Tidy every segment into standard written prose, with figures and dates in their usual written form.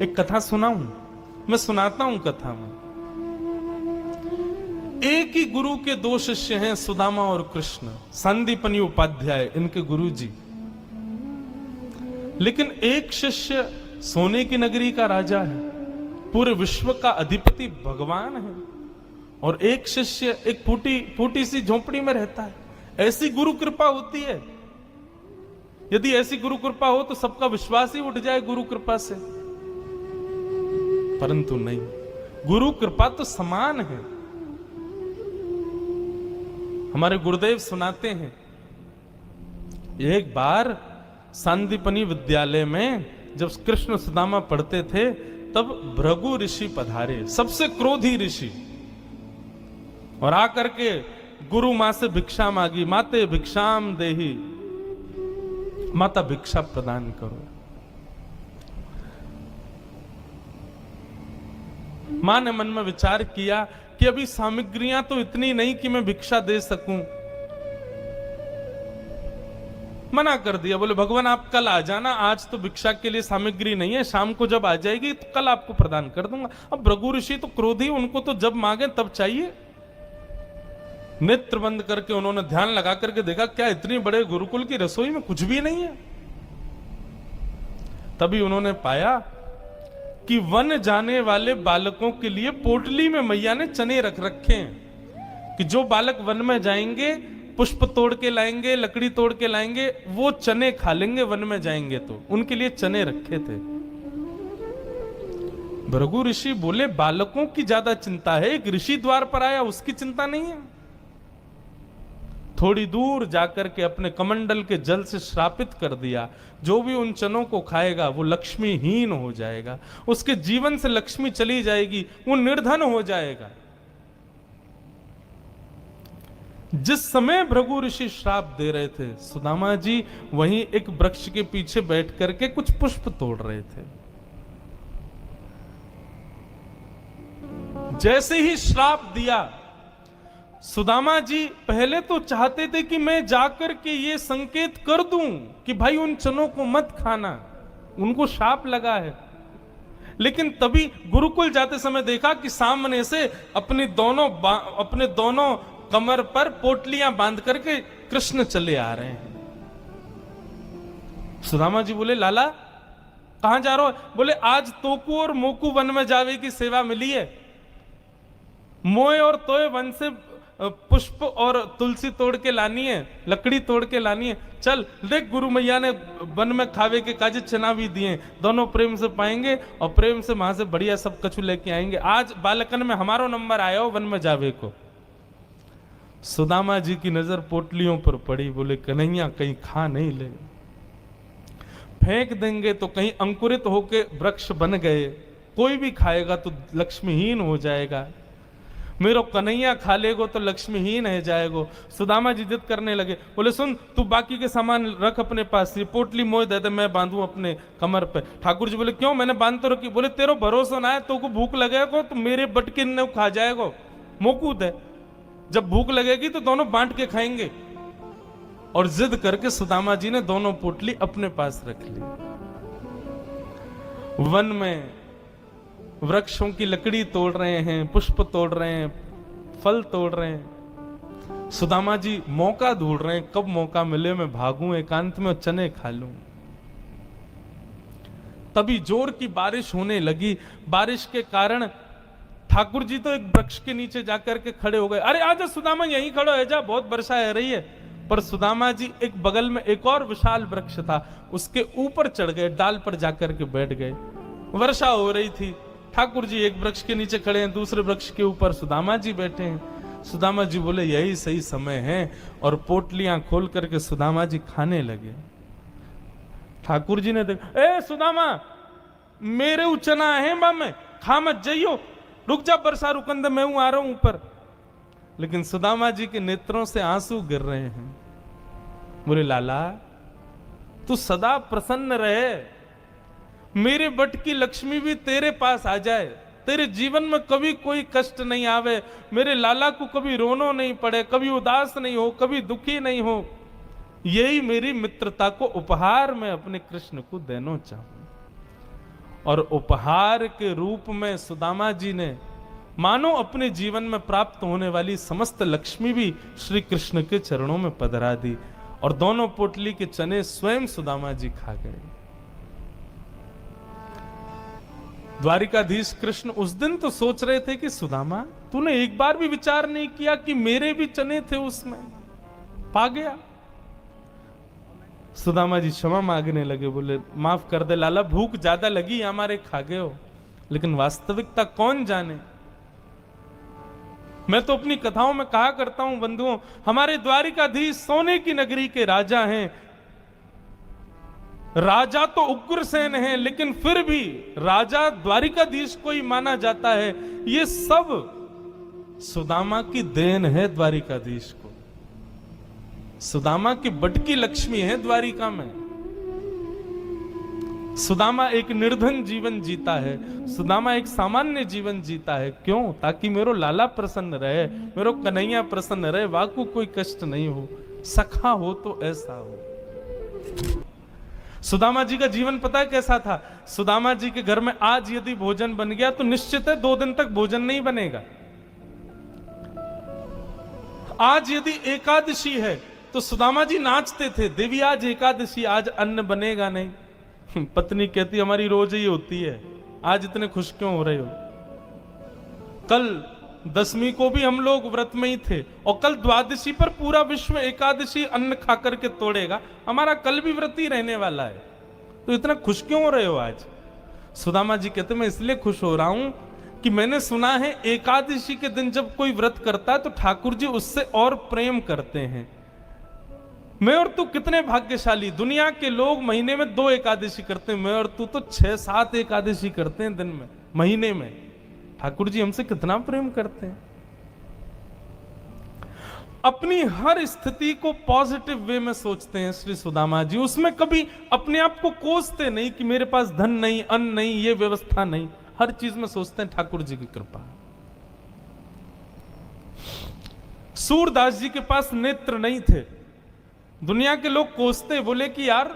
एक कथा सुनाऊं? मैं सुनाता हूं कथा में। एक ही गुरु के दो शिष्य हैं, सुदामा और कृष्ण, संदीपनी उपाध्याय इनके गुरु जी। लेकिन एक शिष्य सोने की नगरी का राजा है, पूरे विश्व का अधिपति भगवान है, और एक शिष्य एक फूटी सी झोपड़ी में रहता है। ऐसी गुरु कृपा होती है। यदि ऐसी गुरु कृपा हो तो सबका विश्वास ही उठ जाए गुरु कृपा से, परंतु नहीं, गुरु कृपा तो समान है। हमारे गुरुदेव सुनाते हैं, एक बार संदीपनी विद्यालय में जब कृष्ण सुदामा पढ़ते थे, तब भृगु ऋषि पधारे, सबसे क्रोधी ऋषि, और आकर के गुरु मां से भिक्षा मांगी। माते भिक्षाम देहि, माता भिक्षा प्रदान करो। मां ने मन में विचार किया कि अभी सामग्रियां तो इतनी नहीं कि मैं भिक्षा दे सकूं। मना कर दिया, बोले भगवान आप कल आ जाना, आज तो भिक्षा के लिए सामग्री नहीं है, शाम को जब आ जाएगी तो कल आपको प्रदान कर दूंगा। अब भृगु ऋषि तो क्रोधी, उनको तो जब मांगे तब चाहिए। नेत्र बंद करके उन्होंने ध्यान लगा करके देखा, क्या इतनी बड़े गुरुकुल की रसोई में कुछ भी नहीं है। तभी उन्होंने पाया कि वन जाने वाले बालकों के लिए पोटली में मैया ने चने रख रखे हैं, कि जो बालक वन में जाएंगे, पुष्प तोड़ के लाएंगे, लकड़ी तोड़ के लाएंगे, वो चने खा लेंगे वन में जाएंगे, तो उनके लिए चने रखे थे। भृगु ऋषि बोले, बालकों की ज्यादा चिंता है, एक ऋषि द्वार पर आया उसकी चिंता नहीं है। थोड़ी दूर जाकर के अपने कमंडल के जल से श्रापित कर दिया, जो भी उन चनों को खाएगा वो लक्ष्मीहीन हो जाएगा, उसके जीवन से लक्ष्मी चली जाएगी, वो निर्धन हो जाएगा। जिस समय भृगु ऋषि श्राप दे रहे थे, सुदामा जी वहीं एक वृक्ष के पीछे बैठ करके कुछ पुष्प तोड़ रहे थे। जैसे ही श्राप दिया, सुदामा जी पहले तो चाहते थे कि मैं जाकर के ये संकेत कर दूं कि भाई उन चनों को मत खाना, उनको शाप लगा है। लेकिन तभी गुरुकुल जाते समय देखा कि सामने से अपने दोनों कमर पर पोटलियां बांध करके कृष्ण चले आ रहे हैं। सुदामा जी बोले, लाला कहां जा रहे हो? बोले, आज तोकू और मोकू वन में जावे की सेवा मिली है, मोए और तोए वन से पुष्प और तुलसी तोड़ के लानी है, लकड़ी तोड़ के लानी है। चल देख, गुरु मैया ने वन में खावे के काजे चना भी दिए, दोनों प्रेम से पाएंगे और प्रेम से वहां से बढ़िया सब कछु लेके आएंगे। आज बालकन में हमारो नंबर आया हो वन में जावे को। सुदामा जी की नजर पोटलियों पर पड़ी, बोले कन्हैया कहीं खा नहीं ले, फेंक देंगे तो कहीं अंकुरित होके वृक्ष बन गए, कोई भी खाएगा तो लक्ष्मीहीन हो जाएगा, मेरो कन्हैया खा लेगो तो लक्ष्मीहीन है जाएगो। सुदामा जी जिद करने लगे, बोले सुन, तू बाकी के सामान रख अपने पास, ये पोटली मोह दे दे, मैं बांधूं अपने कमर पे। ठाकुर जी बोले, क्यों, मैंने बांध तो रखी। बोले, तेरो भरोसा ना है, तो को भूख लगेगा तो मेरे बटकिन ने खा जाएगो, मोकू दे, जब भूख लगेगी तो दोनों बांट के खाएंगे। और जिद करके सुदामा जी ने दोनों पोटली अपने पास रख ली। वन में वृक्षों की लकड़ी तोड़ रहे हैं, पुष्प तोड़ रहे हैं, फल तोड़ रहे हैं। सुदामा जी मौका ढूंढ रहे हैं, कब मौका मिले मैं भागूं, एकांत में चने खा लूं। तभी जोर की बारिश होने लगी। बारिश के कारण ठाकुर जी तो एक वृक्ष के नीचे जाकर के खड़े हो गए। अरे आजा सुदामा, यहीं खड़ो है जा, बहुत वर्षा आ रही है। पर सुदामा जी एक बगल में एक और विशाल वृक्ष था, उसके ऊपर चढ़ गए, डाल पर जाकर के बैठ गए। वर्षा हो रही थी, ठाकुर जी एक वृक्ष के नीचे खड़े हैं, दूसरे वृक्ष के ऊपर सुदामा जी बैठे हैं। सुदामा जी बोले, यही सही समय है, और पोटलियां खोल करके सुदामा जी खाने लगे। ठाकुर जी ने देखा, ए सुदामा, मेरे उचना है बा में, खा मत जाइयो, रुक जा, वर्षा रुकन दे, मैं हूं, आ रहा हूं ऊपर। लेकिन सुदामा जी के नेत्रों से आंसू गिर रहे हैं। बोले, लाला तू सदा प्रसन्न रहे, मेरे बट की लक्ष्मी भी तेरे पास आ जाए, तेरे जीवन में कभी कोई कष्ट नहीं आवे, मेरे लाला को कभी रोनो नहीं पड़े, कभी उदास नहीं हो, कभी दुखी नहीं हो, यही मेरी मित्रता को उपहार मैं अपने कृष्ण को देना चाहूं। और उपहार के रूप में सुदामा जी ने मानो अपने जीवन में प्राप्त होने वाली समस्त लक्ष्मी भी श्री कृष्ण के चरणों में पधरा दी और दोनों पोटली के चने स्वयं सुदामा जी खा गए। द्वारिकाधीश कृष्ण उस दिन तो सोच रहे थे कि सुदामा, तूने एक बार भी विचार नहीं किया कि मेरे भी चने थे उसमें, पा गया। सुदामा जी क्षमा मांगने लगे, बोले माफ कर दे लाला, भूख ज्यादा लगी हमारे, खा गए हो, लेकिन वास्तविकता कौन जाने। मैं तो अपनी कथाओं में कहा करता हूं बंधुओं, हमारे द्वारिकाधीश सोने की नगरी के राजा हैं। राजा तो उग्रसेन है, लेकिन फिर भी राजा द्वारिकाधीश को ही माना जाता है। ये सब सुदामा की देन है द्वारिकाधीश को। सुदामा की बटकी लक्ष्मी है द्वारिका में। सुदामा एक निर्धन जीवन जीता है, सुदामा एक सामान्य जीवन जीता है। क्यों? ताकि मेरो लाला प्रसन्न रहे, मेरो कन्हैया प्रसन्न रहे, वाकु कोई कष्ट नहीं हो, सखा हो तो ऐसा हो। सुदामा जी का जीवन पता है कैसा था? सुदामा जी के घर में आज यदि भोजन बन गया तो निश्चित है 2 दिन तक भोजन नहीं बनेगा। आज यदि एकादशी है तो सुदामा जी नाचते थे, देवी आज एकादशी, आज अन्न बनेगा नहीं। पत्नी कहती हमारी रोज ही होती है, आज इतने खुश क्यों हो रहे हो? कल 10वीं को भी हम लोग व्रत में ही थे और कल द्वादशी पर पूरा विश्व एकादशी अन्न खा करके तोड़ेगा, हमारा कल भी व्रत ही रहने वाला है, तो इतना खुश क्यों हो रहे हो आज? सुदामा जी कहते मैं इसलिए खुश हो रहा हूं कि मैंने सुना है एकादशी के दिन जब कोई व्रत करता है तो ठाकुर जी उससे और प्रेम करते हैं। मैं और तू कितने भाग्यशाली, दुनिया के लोग महीने में 2 एकादशी करते हैं, मैं और तू तो 6-7 एकादशी करते हैं दिन में, महीने में। ठाकुर जी हमसे कितना प्रेम करते हैं। अपनी हर स्थिति को पॉजिटिव वे में सोचते हैं श्री सुदामा जी, उसमें कभी अपने आप को कोसते नहीं कि मेरे पास धन नहीं, अन्न नहीं, ये व्यवस्था नहीं, हर चीज में सोचते हैं ठाकुर जी की कृपा। सूरदास जी के पास नेत्र नहीं थे, दुनिया के लोग कोसते, बोले कि यार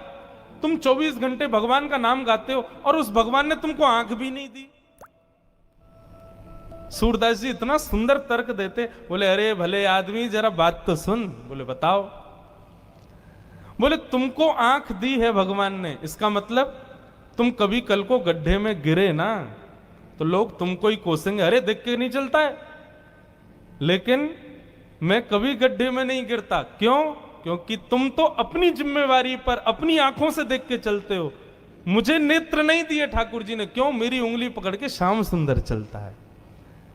तुम 24 घंटे भगवान का नाम गाते हो और उस भगवान ने तुमको आंख भी नहीं दी। सूरदास जी इतना सुंदर तर्क देते, बोले अरे भले आदमी जरा बात तो सुन। बोले बताओ। बोले तुमको आंख दी है भगवान ने, इसका मतलब तुम कभी कल को गड्ढे में गिरे ना तो लोग तुमको ही कोसेंगे, अरे देख के नहीं चलता है। लेकिन मैं कभी गड्ढे में नहीं गिरता, क्यों? क्योंकि तुम तो अपनी जिम्मेवारी पर अपनी आंखों से देख के चलते हो। मुझे नेत्र नहीं दिए ठाकुर जी ने, क्यों? मेरी उंगली पकड़ के श्याम सुंदर चलता है,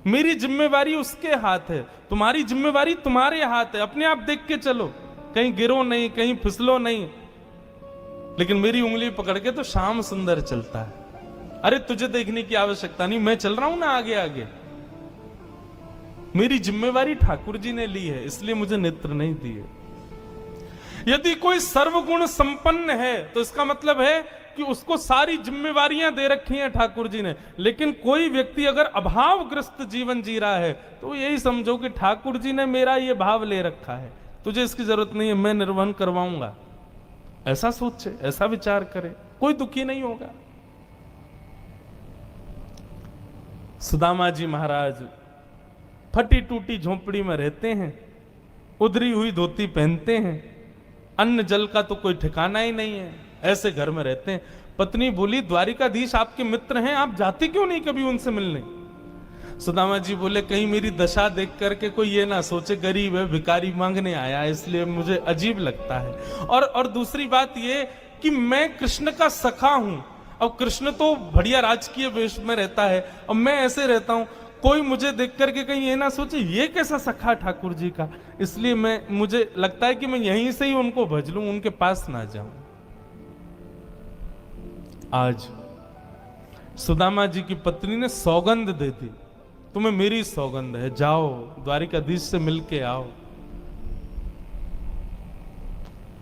मेरी जिम्मेवारी उसके हाथ है, तुम्हारी जिम्मेवारी तुम्हारे हाथ है। अपने आप देख के चलो, कहीं गिरो नहीं, कहीं फिसलो नहीं, लेकिन मेरी उंगली पकड़ के तो श्याम सुंदर चलता है। अरे तुझे देखने की आवश्यकता नहीं, मैं चल रहा हूं ना आगे आगे। मेरी जिम्मेवारी ठाकुर जी ने ली है, इसलिए मुझे नेत्र नहीं दिए। यदि कोई सर्वगुण संपन्न है तो इसका मतलब है कि उसको सारी जिम्मेवारियां दे रखी हैं ठाकुर जी ने। लेकिन कोई व्यक्ति अगर अभावग्रस्त जीवन जी रहा है तो यही समझो कि ठाकुर जी ने मेरा ये भाव ले रखा है, तुझे इसकी जरूरत नहीं है, मैं निर्वहन करवाऊंगा। ऐसा सोचे, ऐसा विचार करे, कोई दुखी नहीं होगा। सुदामा जी महाराज फटी टूटी झोंपड़ी में रहते हैं, उधरी हुई धोती पहनते हैं, अन्न जल का तो कोई ठिकाना ही नहीं है, ऐसे घर में रहते हैं। पत्नी बोली द्वारिकाधीश आपके मित्र हैं, आप जाते क्यों नहीं कभी उनसे मिलने? सुदामा जी बोले कहीं मेरी दशा देख करके कोई ये ना सोचे गरीब है, भिखारी मांगने आया, इसलिए मुझे अजीब लगता है। और दूसरी बात ये कि मैं कृष्ण का सखा हूं, अब कृष्ण तो बढ़िया राजकीय वेश में रहता है और मैं ऐसे रहता हूं, कोई मुझे देख करके कहीं ये ना सोचे ये कैसा सखा ठाकुर जी का, इसलिए मुझे लगता है कि मैं यहीं से ही उनको भज लूं, उनके पास ना जाऊं। आज सुदामा जी की पत्नी ने सौगंध दे दी, तुम्हें मेरी सौगंध है, जाओ द्वारिकाधीश से मिलके आओ।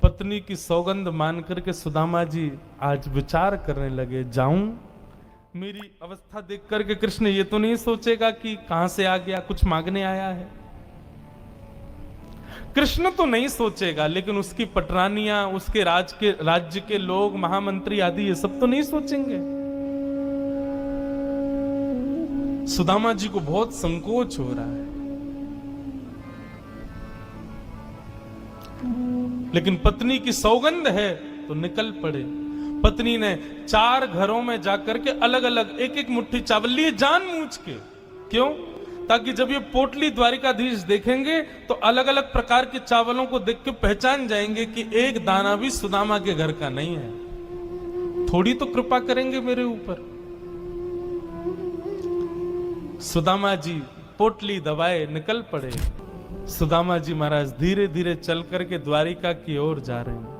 पत्नी की सौगंध मान करके सुदामा जी आज विचार करने लगे, जाऊं? मेरी अवस्था देख करके कृष्ण ये तो नहीं सोचेगा कि कहां से आ गया, कुछ मांगने आया है। कृष्ण तो नहीं सोचेगा, लेकिन उसकी पटरानियां, उसके राज्य के लोग, महामंत्री आदि ये सब तो नहीं सोचेंगे। सुदामा जी को बहुत संकोच हो रहा है, लेकिन पत्नी की सौगंध है तो निकल पड़े। पत्नी ने 4 घरों में जाकर के अलग अलग एक एक मुट्ठी चावल लिए, जानबूझ के। क्यों? ताकि जब ये पोटली द्वारिकाधीश देखेंगे तो अलग अलग प्रकार के चावलों को देख के पहचान जाएंगे कि एक दाना भी सुदामा के घर का नहीं है। थोड़ी तो कृपा करेंगे मेरे ऊपर। सुदामा जी पोटली दबाए निकल पड़े। सुदामा जी महाराज धीरे धीरे चल करके द्वारिका की ओर जा रहे हैं।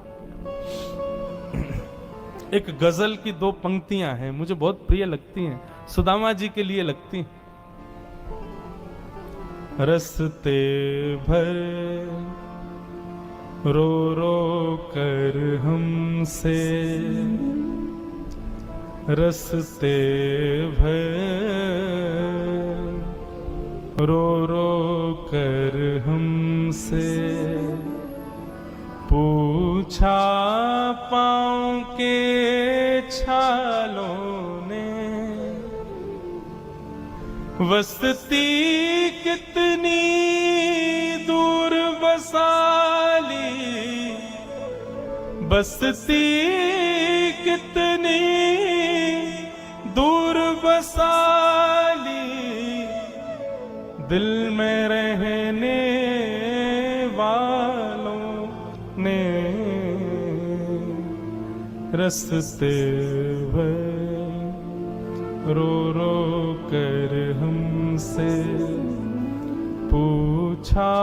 एक गजल की 2 पंक्तियां हैं, मुझे बहुत प्रिय लगती हैं, सुदामा जी के लिए लगती हैं। रस्ते भर रो रो कर हमसे, रस्ते भर रो रो कर हमसे, पूछा पाँव के छालों ने, बसती कितनी दूर बसाली, बसती कितनी दूर बसाली, दिल में रहने वालों ने, रस्ते भर रो रो कर हमसे, पूछा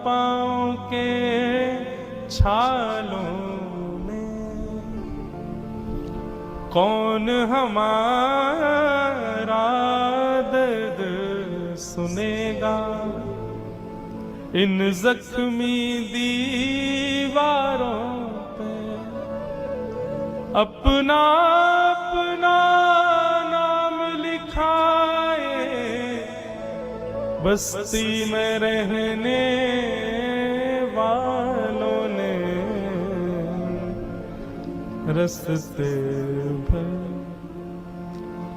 पाँव के छालों ने, कौन हमारा दर्द सुनेगा इन जख्मी दीवारों पे, अपना अपना नाम लिखाए बस्ती में रहने वालों ने, रस्ते भर।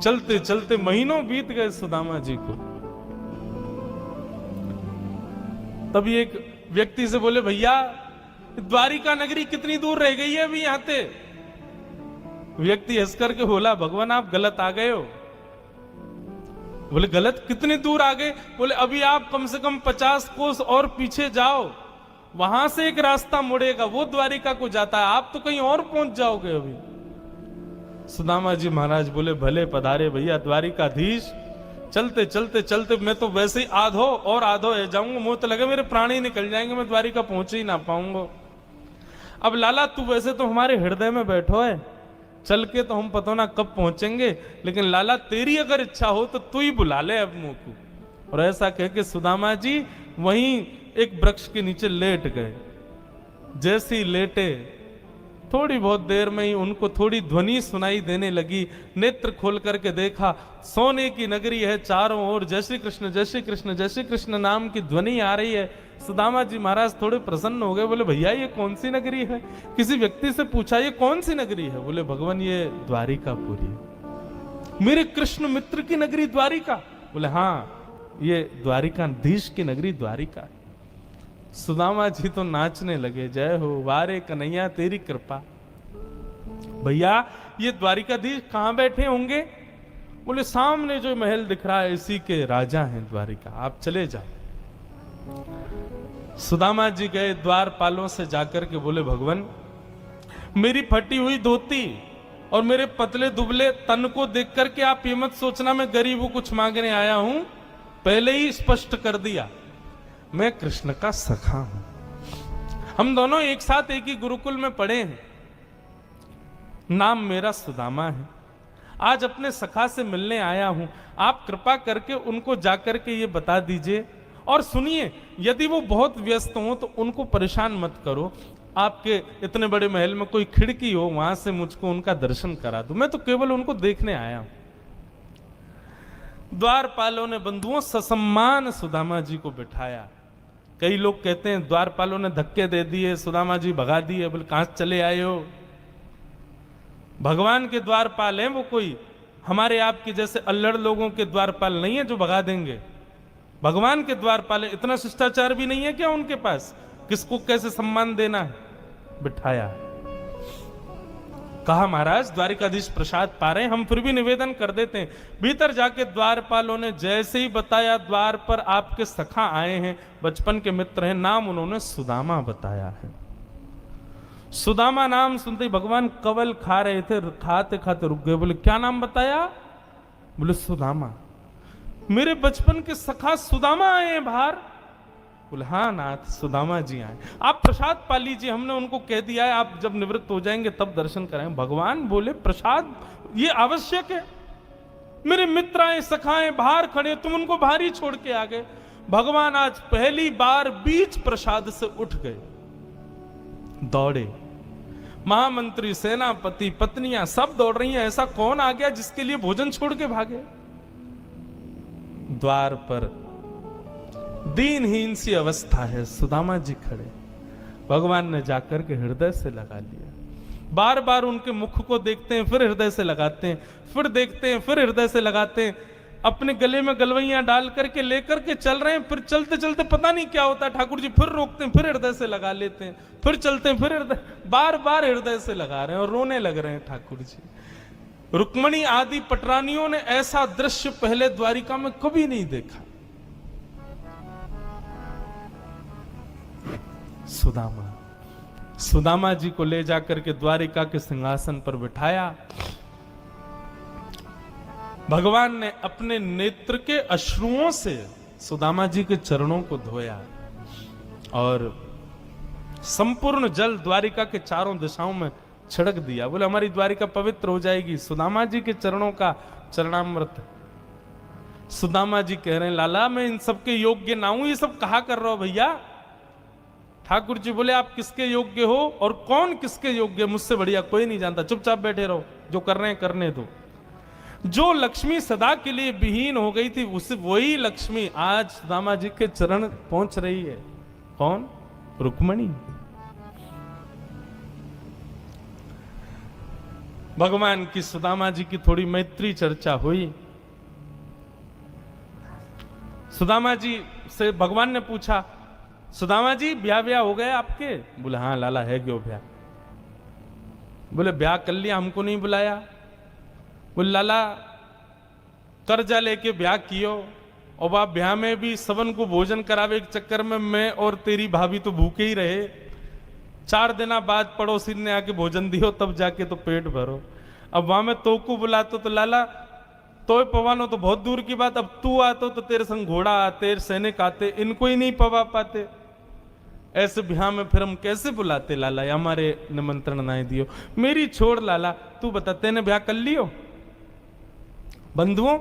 चलते चलते महीनों बीत गए सुदामा जी को। तभी एक व्यक्ति से बोले, भैया द्वारिका नगरी कितनी दूर रह गई है अभी यहाँ से? व्यक्ति हंस करके बोला, भगवान आप गलत आ गए हो। बोले गलत? कितनी दूर आ गए? बोले अभी आप कम से कम 50 कोस और पीछे जाओ, वहां से एक रास्ता मुड़ेगा, वो द्वारिका को जाता है, आप तो कहीं और पहुंच जाओगे अभी। सुदामा जी महाराज बोले, भले पधारे भैया द्वारिकाधीश। चलते चलते चलते मैं तो वैसे ही आधो और आधो है जाऊंगा, मुंह तो लगे मेरे प्राण ही निकल जाएंगे, मैं द्वारिका पहुंच ही ना पाऊंगा। अब लाला तू वैसे तो हमारे हृदय में बैठो है, चल के तो हम पता ना कब पहुंचेंगे, लेकिन लाला तेरी अगर इच्छा हो तो तू ही बुला ले अब मुंह को। और ऐसा कह के सुदामा जी वहीं एक वृक्ष के नीचे लेट गए। जैसे ही लेटे थोड़ी बहुत देर में ही उनको थोड़ी ध्वनि सुनाई देने लगी। नेत्र खोल करके देखा, सोने की नगरी है, चारों ओर जय श्री कृष्ण जय श्री कृष्ण जय श्री कृष्ण नाम की ध्वनि आ रही है। सुदामा जी महाराज थोड़े प्रसन्न हो गए, बोले भैया ये कौन सी नगरी है? किसी व्यक्ति से पूछा ये कौन सी नगरी है? बोले भगवान ये द्वारिकापुरी है, मेरे कृष्ण मित्र की नगरी द्वारिका। बोले हाँ ये द्वारिकाधीश की नगरी द्वारिका। सुदामा जी तो नाचने लगे, जय हो वारे कन्हैया तेरी कृपा। भैया ये द्वारिकाधीश कहां बैठे होंगे? बोले सामने जो महल दिख रहा है इसी के राजा हैं द्वारिका, आप चले जाओ। सुदामा जी गए द्वारपालों से जाकर के बोले, भगवान मेरी फटी हुई धोती और मेरे पतले दुबले तन को देख करके आप ये मत सोचना मैं गरीब हूं कुछ मांगने आया हूं, पहले ही स्पष्ट कर दिया मैं कृष्ण का सखा हूं। हम दोनों एक साथ एक ही गुरुकुल में पढ़े हैं, नाम मेरा सुदामा है, आज अपने सखा से मिलने आया हूं, आप कृपा करके उनको जाकर के ये बता दीजिए। और सुनिए, यदि वो बहुत व्यस्त हो तो उनको परेशान मत करो, आपके इतने बड़े महल में कोई खिड़की हो वहां से मुझको उनका दर्शन करा दो, मैं तो केवल उनको देखने आया हूं। द्वारपालों ने बंधुओं ससम्मान सुदामा जी को बिठाया। कई लोग कहते हैं द्वारपालों ने धक्के दे दिए, सुदामा जी भगा दिए। बोले कहां चले आए हो? भगवान के द्वारपाल हैं वो, कोई हमारे आपके जैसे अल्लड़ लोगों के द्वारपाल नहीं है जो भगा देंगे। भगवान के द्वारपाल, इतना शिष्टाचार भी नहीं है क्या उनके पास? किसको कैसे सम्मान देना है, बिठाया। कहा महाराज द्वारिकाधीश प्रसाद पा रहे हैं, हम फिर भी निवेदन कर देते हैं। भीतर जाके द्वारपालों ने जैसे ही बताया, द्वार पर आपके सखा आए हैं, बचपन के मित्र हैं, नाम उन्होंने सुदामा बताया है। सुदामा नाम सुनते ही भगवान कवल खा रहे थे, खाते खाते रुक गए। बोले क्या नाम बताया? बोले सुदामा। मेरे बचपन के सखा सुदामा आए हैं बाहर? बोले हाँ नाथ, सुदामा जी आए। आप प्रसाद पा लीजिए, हमने उनको कह दिया है आप जब निवृत्त हो जाएंगे तब दर्शन कराएंगे। भगवान बोले प्रसाद ये आवश्यक है? मेरे मित्र आए, सखाए बाहर खड़े, तुम उनको बाहर ही छोड़ के आ गए। भगवान आज पहली बार बीच प्रसाद से उठ गए, दौड़े। महामंत्री, सेनापति, पत्नियां सब दौड़ रही हैं। ऐसा कौन आ गया जिसके लिए भोजन छोड़ के भागे? द्वार पर दीनहीन सी अवस्था है, सुदामा जी खड़े। भगवान ने जाकर के हृदय से लगा लिया। बार बार उनके मुख को देखते हैं, फिर हृदय से लगाते हैं, फिर देखते हैं, फिर हृदय से लगाते हैं। अपने गले में गलवैयां डाल करके लेकर के चल रहे हैं, फिर चलते चलते पता नहीं क्या होता है, ठाकुर जी फिर रोकते हैं, फिर हृदय से लगा लेते हैं, फिर चलते हैं, फिर हृदय, बार बार हृदय से लगा रहे हैं और रोने लग रहे हैं ठाकुर जी। रुक्मणी आदि पटरानियों ने ऐसा दृश्य पहले द्वारिका में कभी नहीं देखा। सुदामा जी को ले जाकर के द्वारिका के सिंहासन पर बिठाया। भगवान ने अपने नेत्र के अश्रुओं से सुदामा जी के चरणों को धोया और संपूर्ण जल द्वारिका के चारों दिशाओं में छिड़क दिया। बोले हमारी द्वारिका पवित्र हो जाएगी। सुदामा जी के चरणों का चरणामृत। सुदामा जी कह रहे हैं लाला मैं इन सबके योग्य ना हूं, ये सब कहा कर रहा हो भैया। ठाकुर जी बोले आप किसके योग्य हो और कौन किसके योग्य, मुझसे बढ़िया कोई नहीं जानता, चुपचाप बैठे रहो, जो कर रहे हैं करने दो। जो लक्ष्मी सदा के लिए विहीन हो गई थी, उस वही लक्ष्मी आज सुदामा जी के चरण पहुंच रही है। कौन? रुक्मणी। भगवान की सुदामा जी की थोड़ी मैत्री चर्चा हुई। सुदामा जी से भगवान ने पूछा सुदामा जी ब्याह हो गए आपके? बोले हाँ लाला है क्यों ब्याह। बोले ब्याह कर लिया, हमको नहीं बुलाया। बोले लाला कर्जा लेके ब्याह कियो और वह ब्याह में भी सबन को भोजन करावे के चक्कर में मैं और तेरी भाभी तो भूखे ही रहे। 4 दिन बाद पड़ोसी ने आके भोजन दियो तब जाके तो पेट भरो। अब वहां में तो को बुलातो तो लाला तो पवानो तो बहुत दूर की बात, अब तू आतो तो तेरे संग घोड़ा आते, सैनिक आते, इनको ही नहीं पवा पाते। ऐसे ब्याह में फिर हम कैसे बुलाते लाला, हमारे निमंत्रण ना दियो। मेरी छोड़ लाला, तू बता तेने ब्याह कर लियो? बंधुओं,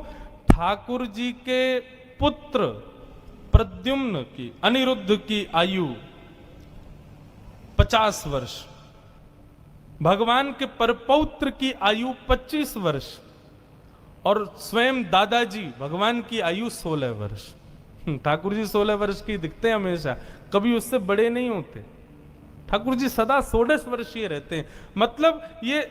ठाकुर जी के पुत्र प्रद्युम्न की, अनिरुद्ध की आयु 50 वर्ष, भगवान के परपौत्र की आयु 25 वर्ष और स्वयं दादाजी भगवान की आयु 16 वर्ष। ठाकुर जी 16 वर्ष की दिखते हैं हमेशा, कभी उससे बड़े नहीं होते। ठाकुर जी सदा 16 वर्षीय रहते हैं। मतलब ये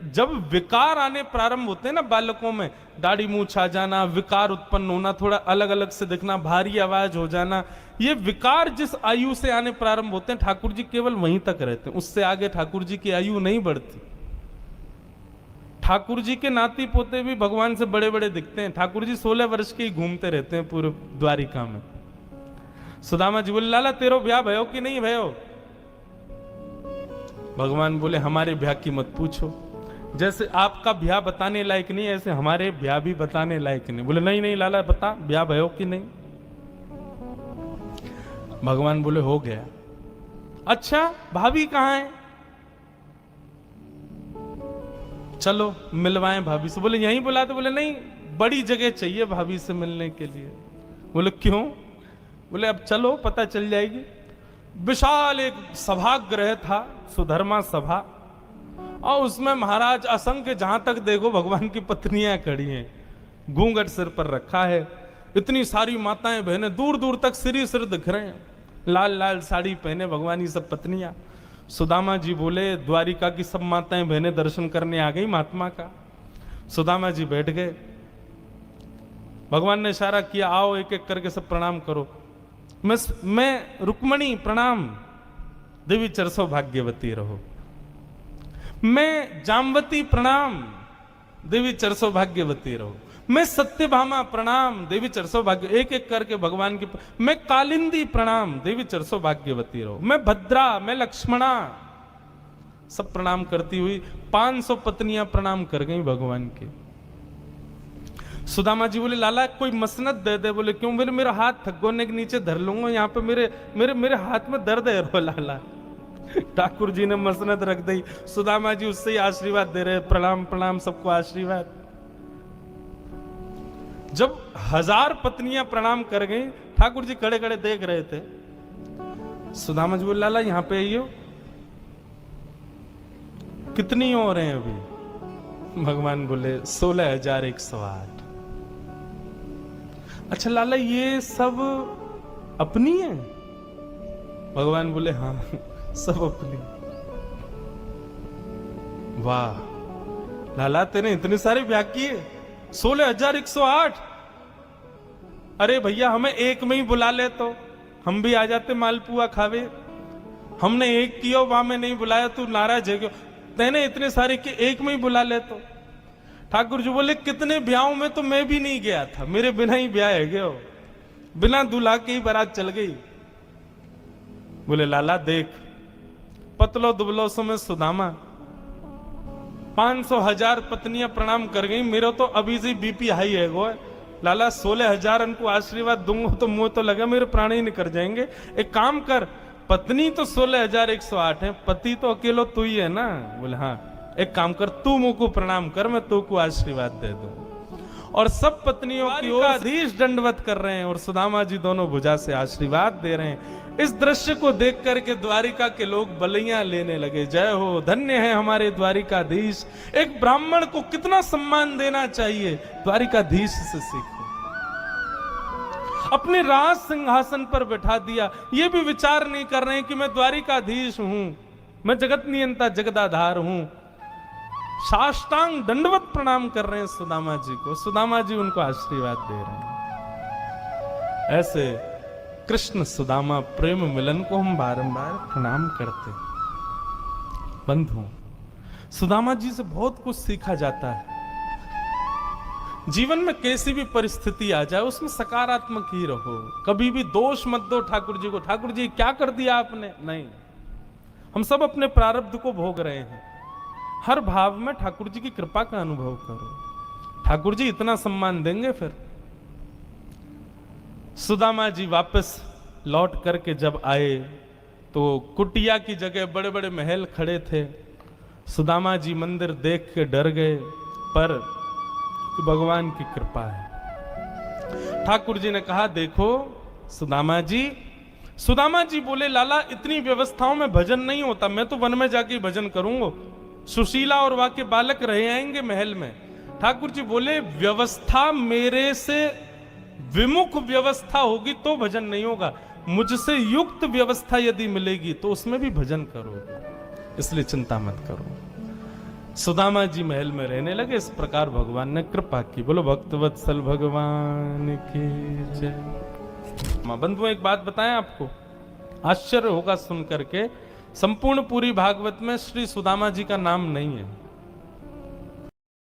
जब विकार आने प्रारंभ होते हैं ना बालकों में, दाढ़ी मूछ आ जाना, विकार उत्पन्न होना, थोड़ा अलग अलग से दिखना, भारी आवाज हो जाना, ये विकार जिस आयु से आने प्रारंभ होते हैं ठाकुर जी केवल वहीं तक रहते हैं, उससे आगे ठाकुर जी की आयु नहीं बढ़ती। ठाकुर जी के नाती पोते भी भगवान से बड़े बड़े दिखते हैं। ठाकुर जी 16 वर्ष के ही घूमते रहते हैं पूरे द्वारिका में। सुदामा जी बोले लाला तेरो ब्याह भयो कि नहीं भयो? भगवान बोले हमारे ब्याह की मत पूछो, जैसे आपका ब्याह बताने लायक नहीं ऐसे हमारे ब्याह भी बताने लायक नहीं। बोले नहीं नहीं लाला बता ब्याह भयो कि नहीं? भगवान बोले हो गया। अच्छा भाभी कहाँ है? चलो मिलवाएं भाभी से। बोले यहीं बुलाते? बोले नहीं बड़ी जगह चाहिए भाभी से मिलने के लिए। बोले क्यों? बोले अब चलो पता चल जाएगी। विशाल एक सभागृह था, सुधर्मा सभा, और उसमें महाराज असंख्य, जहां तक देखो भगवान की पत्नियां खड़ी हैं, घूंघट सिर पर रखा है, इतनी सारी माताएं बहनें दूर दूर तक सिर दिख रहे हैं, लाल लाल साड़ी पहने भगवान की सब पत्नियां। सुदामा जी बोले द्वारिका की सब माताएं बहनें दर्शन करने आ गई महात्मा का। सुदामा जी बैठ गए। भगवान ने इशारा किया, आओ एक एक करके सब प्रणाम करो। मैं रुक्मणी प्रणाम, देवी चरसो भाग्यवती रहो। मैं जामवती प्रणाम, देवी चरसो भाग्यवती रहो। मैं सत्यभामा प्रणाम, देवी चरसो भाग्य, एक एक करके भगवान की। मैं कालिंदी प्रणाम, देवी चरसो भाग्यवती रहो। मैं भद्रा, मैं लक्ष्मणा, सब प्रणाम करती हुई 500 पत्नियां प्रणाम कर गई भगवान की। सुदामा जी बोले, लाला कोई मसनद दे दे। बोले क्यों? बोले मेरा हाथ थगोने के नीचे धर लूंगा, यहाँ पे मेरे मेरे मेरे हाथ में दर्द है रो लाला। ठाकुर जी ने मसनद रख दी। सुदामा जी उससे ही आशीर्वाद दे रहे, प्रणाम प्रणाम, सबको आशीर्वाद। जब 1000 पत्नियां प्रणाम कर गई, ठाकुर जी खड़े खड़े देख रहे थे। सुदामा जी बोले, लाला यहां पे आइयो, कितनी और हैं अभी? भगवान बोले 16,108। अच्छा लाला ये सब अपनी है? भगवान बोले हाँ सब अपनी। वाह लाला, तेने इतने सारे ब्याह किए, 16,108। अरे भैया हमें एक में ही बुला ले तो हम भी आ जाते मालपुआ खावे। हमने एक किया, वहां में नहीं बुलाया, तू नाराज है क्यों? तेने इतने सारे के एक में ही बुला ले तो। ठाकुर जी बोले, कितने ब्याहों में तो मैं भी नहीं गया था, मेरे बिना ही ब्याह है गया, बिना दूल्हा के ही बारात चल गई। बोले लाला देख, पतलो दुबलो सो में सुदामा, 500,000 पत्नियां प्रणाम कर गई, मेरा तो अभी से बीपी हाई है गो। लाला 16,000 उनको आशीर्वाद दूंगा तो मुंह तो लगा मेरे प्राण ही निकल जाएंगे। एक काम कर, पत्नी तो 16,108 है, पति तो अकेलो तू ही है ना? बोले हाँ। एक काम कर, तू मुंह को प्रणाम कर, मैं तू को आशीर्वाद दे दूं। और सब पत्नियों की ओर अधीश दंडवत कर रहे हैं और सुदामा जी दोनों भुजा से आशीर्वाद दे रहे हैं। इस दृश्य को देख करके द्वारिका के लोग बलियां लेने लगे। जय हो, धन्य है हमारे द्वारिकाधीश। एक ब्राह्मण को कितना सम्मान देना चाहिए, द्वारिकाधीश से सीखो। अपने राज सिंहासन पर बैठा दिया, ये भी विचार नहीं कर रहे हैं कि मैं द्वारिकाधीश हूं, मैं जगत नियंता जगदाधार हूं। साष्टांग दंडवत प्रणाम कर रहे हैं सुदामा जी को। सुदामा जी उनको आशीर्वाद दे रहे हैं। ऐसे कृष्ण सुदामा प्रेम मिलन को हम बारंबार प्रणाम करते। बंधु, सुदामा जी से बहुत कुछ सीखा जाता है। जीवन में कैसी भी परिस्थिति आ जाए उसमें सकारात्मक ही रहो, कभी भी दोष मत दो ठाकुर जी को। ठाकुर जी क्या कर दिया आपने? नहीं, हम सब अपने प्रारब्ध को भोग रहे हैं। हर भाव में ठाकुर जी की कृपा का अनुभव करो, ठाकुर जी इतना सम्मान देंगे। फिर सुदामा जी वापस लौट करके जब आए तो कुटिया की जगह बड़े बड़े महल खड़े थे। सुदामा जी मंदिर देख के डर गए, पर भगवान की कृपा है। ठाकुर जी ने कहा, देखो सुदामा जी। सुदामा जी बोले, लाला इतनी व्यवस्थाओं में भजन नहीं होता, मैं तो वन में जाके भजन करूंगा। सुशीला और वहां के बालक रहे आएंगे महल में। ठाकुर जी बोले, व्यवस्था मेरे से विमुख व्यवस्था होगी तो भजन नहीं होगा, मुझसे युक्त व्यवस्था यदि मिलेगी तो उसमें भी भजन करो, इसलिए चिंता मत करो। सुदामा जी महल में रहने लगे। इस प्रकार भगवान ने कृपा की। बोलो भक्तवत्सल भगवान की जय। बंधुओं एक बात बताएं आपको, आश्चर्य होगा सुन करके, संपूर्ण पूरी भागवत में श्री सुदामा जी का नाम नहीं है।